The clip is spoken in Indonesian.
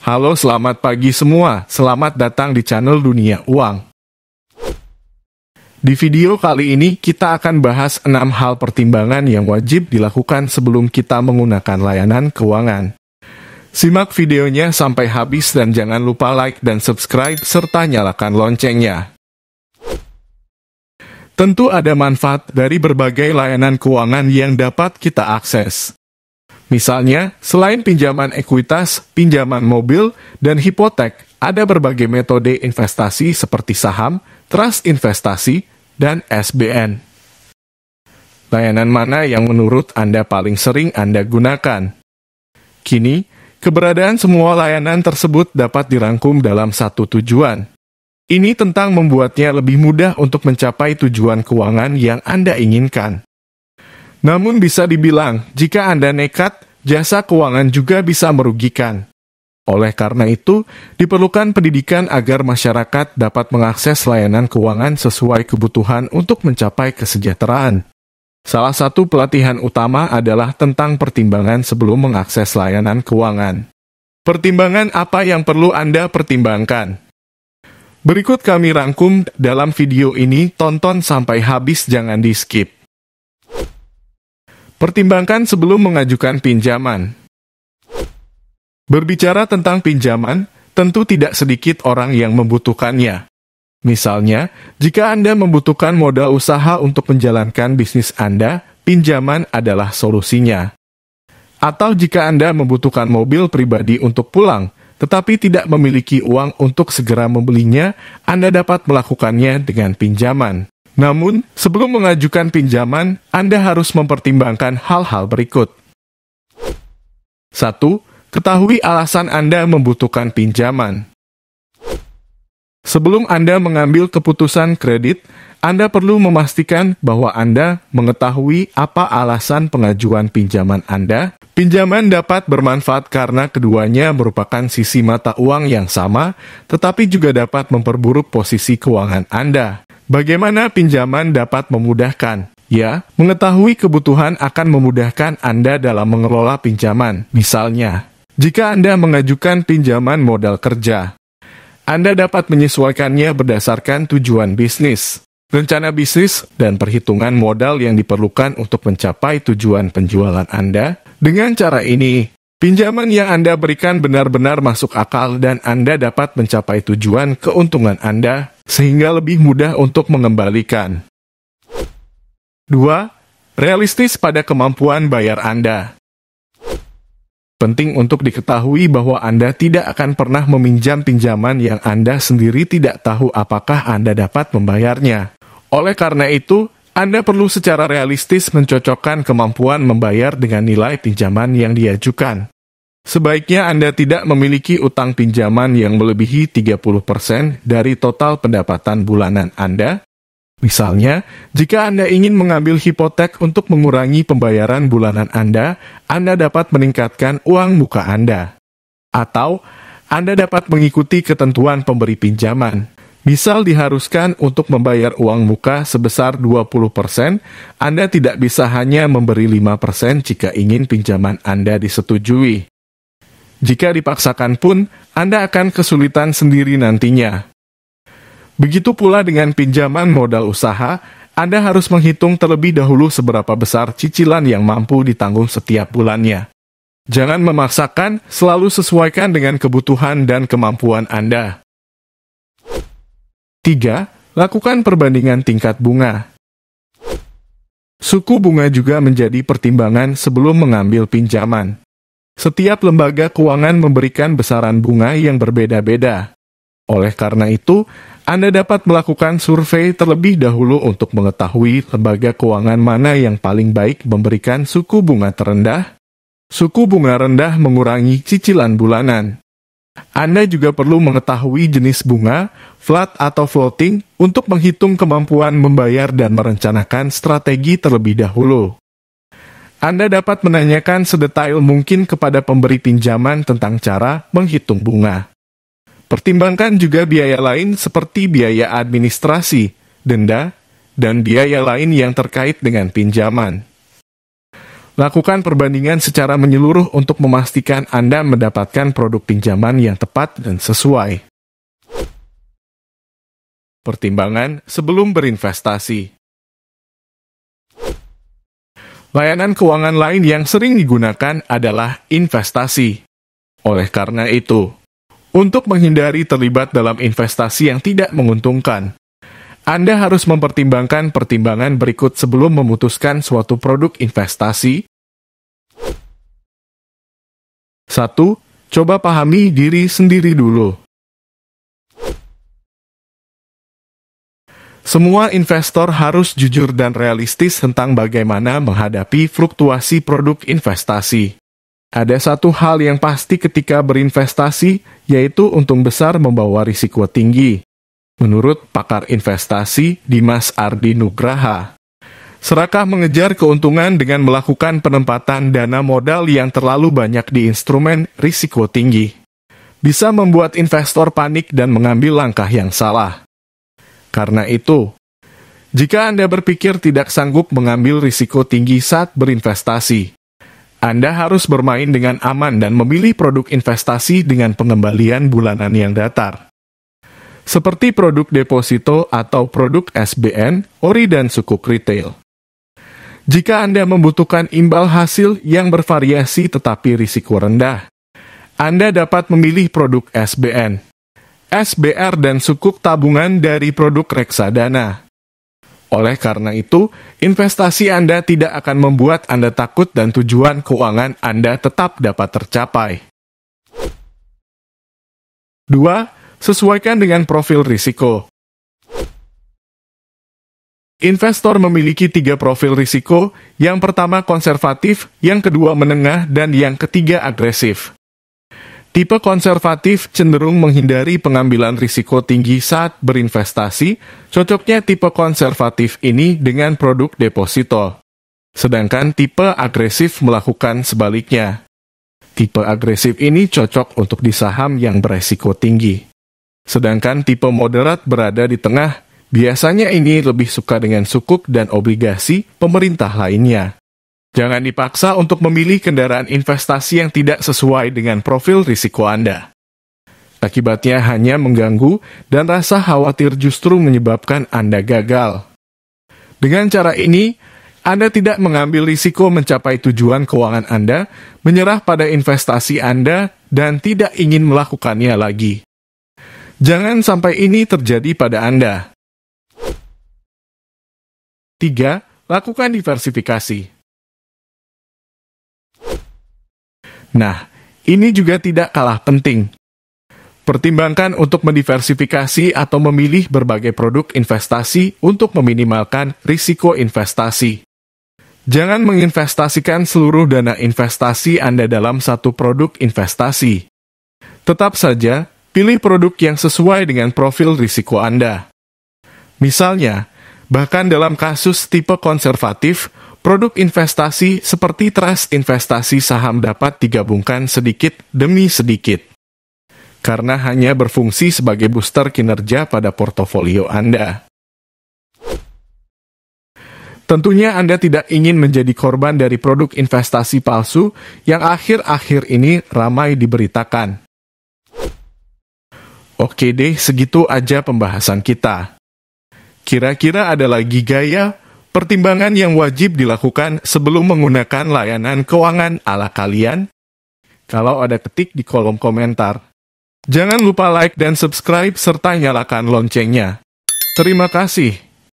Halo, selamat pagi semua. Selamat datang di channel Dunia Uang. Di video kali ini, kita akan bahas 6 hal pertimbangan yang wajib dilakukan sebelum kita menggunakan layanan keuangan. Simak videonya sampai habis dan jangan lupa like dan subscribe serta nyalakan loncengnya. Tentu ada manfaat dari berbagai layanan keuangan yang dapat kita akses. Misalnya, selain pinjaman ekuitas, pinjaman mobil, dan hipotek, ada berbagai metode investasi seperti saham, trust investasi, dan SBN. Layanan mana yang menurut Anda paling sering Anda gunakan? Kini, keberadaan semua layanan tersebut dapat dirangkum dalam satu tujuan. Ini tentang membuatnya lebih mudah untuk mencapai tujuan keuangan yang Anda inginkan. Namun bisa dibilang, jika Anda nekat, jasa keuangan juga bisa merugikan. Oleh karena itu, diperlukan pendidikan agar masyarakat dapat mengakses layanan keuangan sesuai kebutuhan untuk mencapai kesejahteraan. Salah satu pelatihan utama adalah tentang pertimbangan sebelum mengakses layanan keuangan. Pertimbangan apa yang perlu Anda pertimbangkan? Berikut kami rangkum dalam video ini, tonton sampai habis, jangan di-skip. Pertimbangkan sebelum mengajukan pinjaman. Berbicara tentang pinjaman, tentu tidak sedikit orang yang membutuhkannya. Misalnya, jika Anda membutuhkan modal usaha untuk menjalankan bisnis Anda, pinjaman adalah solusinya. Atau jika Anda membutuhkan mobil pribadi untuk pulang, tetapi tidak memiliki uang untuk segera membelinya, Anda dapat melakukannya dengan pinjaman. Namun, sebelum mengajukan pinjaman, Anda harus mempertimbangkan hal-hal berikut. 1. Ketahui alasan Anda membutuhkan pinjaman. Sebelum Anda mengambil keputusan kredit, Anda perlu memastikan bahwa Anda mengetahui apa alasan pengajuan pinjaman Anda. Pinjaman dapat bermanfaat karena keduanya merupakan sisi mata uang yang sama, tetapi juga dapat memperburuk posisi keuangan Anda. Bagaimana pinjaman dapat memudahkan? Ya, mengetahui kebutuhan akan memudahkan Anda dalam mengelola pinjaman. Misalnya, jika Anda mengajukan pinjaman modal kerja, Anda dapat menyesuaikannya berdasarkan tujuan bisnis, rencana bisnis, dan perhitungan modal yang diperlukan untuk mencapai tujuan penjualan Anda. Dengan cara ini, pinjaman yang Anda berikan benar-benar masuk akal dan Anda dapat mencapai tujuan keuntungan Anda, sehingga lebih mudah untuk mengembalikan. 2. Realistis pada kemampuan bayar Anda. Penting untuk diketahui bahwa Anda tidak akan pernah meminjam pinjaman yang Anda sendiri tidak tahu apakah Anda dapat membayarnya. Oleh karena itu, Anda perlu secara realistis mencocokkan kemampuan membayar dengan nilai pinjaman yang diajukan. Sebaiknya Anda tidak memiliki utang pinjaman yang melebihi 30% dari total pendapatan bulanan Anda. Misalnya, jika Anda ingin mengambil hipotek untuk mengurangi pembayaran bulanan Anda dapat meningkatkan uang muka Anda. Atau, Anda dapat mengikuti ketentuan pemberi pinjaman. Misal diharuskan untuk membayar uang muka sebesar 20%, Anda tidak bisa hanya memberi 5% jika ingin pinjaman Anda disetujui. Jika dipaksakan pun, Anda akan kesulitan sendiri nantinya. Begitu pula dengan pinjaman modal usaha, Anda harus menghitung terlebih dahulu seberapa besar cicilan yang mampu ditanggung setiap bulannya. Jangan memaksakan, selalu sesuaikan dengan kebutuhan dan kemampuan Anda. 3. Lakukan perbandingan tingkat bunga. Suku bunga juga menjadi pertimbangan sebelum mengambil pinjaman. Setiap lembaga keuangan memberikan besaran bunga yang berbeda-beda. Oleh karena itu, Anda dapat melakukan survei terlebih dahulu untuk mengetahui lembaga keuangan mana yang paling baik memberikan suku bunga terendah. Suku bunga rendah mengurangi cicilan bulanan. Anda juga perlu mengetahui jenis bunga, flat atau floating, untuk menghitung kemampuan membayar dan merencanakan strategi terlebih dahulu. Anda dapat menanyakan sedetail mungkin kepada pemberi pinjaman tentang cara menghitung bunga. Pertimbangkan juga biaya lain seperti biaya administrasi, denda, dan biaya lain yang terkait dengan pinjaman. Lakukan perbandingan secara menyeluruh untuk memastikan Anda mendapatkan produk pinjaman yang tepat dan sesuai. Pertimbangan sebelum berinvestasi. Layanan keuangan lain yang sering digunakan adalah investasi. Oleh karena itu, untuk menghindari terlibat dalam investasi yang tidak menguntungkan, Anda harus mempertimbangkan pertimbangan berikut sebelum memutuskan suatu produk investasi. 1. Coba pahami diri sendiri dulu. Semua investor harus jujur dan realistis tentang bagaimana menghadapi fluktuasi produk investasi. Ada satu hal yang pasti ketika berinvestasi, yaitu untung besar membawa risiko tinggi. Menurut pakar investasi Dimas Ardi Nugraha, serakah mengejar keuntungan dengan melakukan penempatan dana modal yang terlalu banyak di instrumen risiko tinggi bisa membuat investor panik dan mengambil langkah yang salah. Karena itu, jika Anda berpikir tidak sanggup mengambil risiko tinggi saat berinvestasi, Anda harus bermain dengan aman dan memilih produk investasi dengan pengembalian bulanan yang datar. Seperti produk deposito atau produk SBN, ori dan sukuk retail. Jika Anda membutuhkan imbal hasil yang bervariasi tetapi risiko rendah, Anda dapat memilih produk SBN, SBR dan sukuk tabungan dari produk reksadana. Oleh karena itu, investasi Anda tidak akan membuat Anda takut dan tujuan keuangan Anda tetap dapat tercapai. 2. Sesuaikan dengan profil risiko. Investor memiliki 3 profil risiko, yang pertama konservatif, yang kedua menengah, dan yang ketiga agresif. Tipe konservatif cenderung menghindari pengambilan risiko tinggi saat berinvestasi, cocoknya tipe konservatif ini dengan produk deposito. Sedangkan tipe agresif melakukan sebaliknya. Tipe agresif ini cocok untuk di saham yang beresiko tinggi. Sedangkan tipe moderat berada di tengah, biasanya ini lebih suka dengan sukuk dan obligasi pemerintah lainnya. Jangan dipaksa untuk memilih kendaraan investasi yang tidak sesuai dengan profil risiko Anda. Akibatnya hanya mengganggu dan rasa khawatir justru menyebabkan Anda gagal. Dengan cara ini, Anda tidak mengambil risiko mencapai tujuan keuangan Anda, menyerah pada investasi Anda, dan tidak ingin melakukannya lagi. Jangan sampai ini terjadi pada Anda. 3. Lakukan diversifikasi. Nah, ini juga tidak kalah penting. Pertimbangkan untuk mendiversifikasi atau memilih berbagai produk investasi untuk meminimalkan risiko investasi. Jangan menginvestasikan seluruh dana investasi Anda dalam satu produk investasi. Tetap saja, pilih produk yang sesuai dengan profil risiko Anda. Misalnya, bahkan dalam kasus tipe konservatif, produk investasi seperti trust investasi saham dapat digabungkan sedikit demi sedikit. Karena hanya berfungsi sebagai booster kinerja pada portofolio Anda. Tentunya Anda tidak ingin menjadi korban dari produk investasi palsu yang akhir-akhir ini ramai diberitakan. Oke deh, segitu aja pembahasan kita. Kira-kira ada lagi gaya, pertimbangan yang wajib dilakukan sebelum menggunakan layanan keuangan ala kalian? Kalau ada, ketik di kolom komentar. Jangan lupa like dan subscribe serta nyalakan loncengnya. Terima kasih.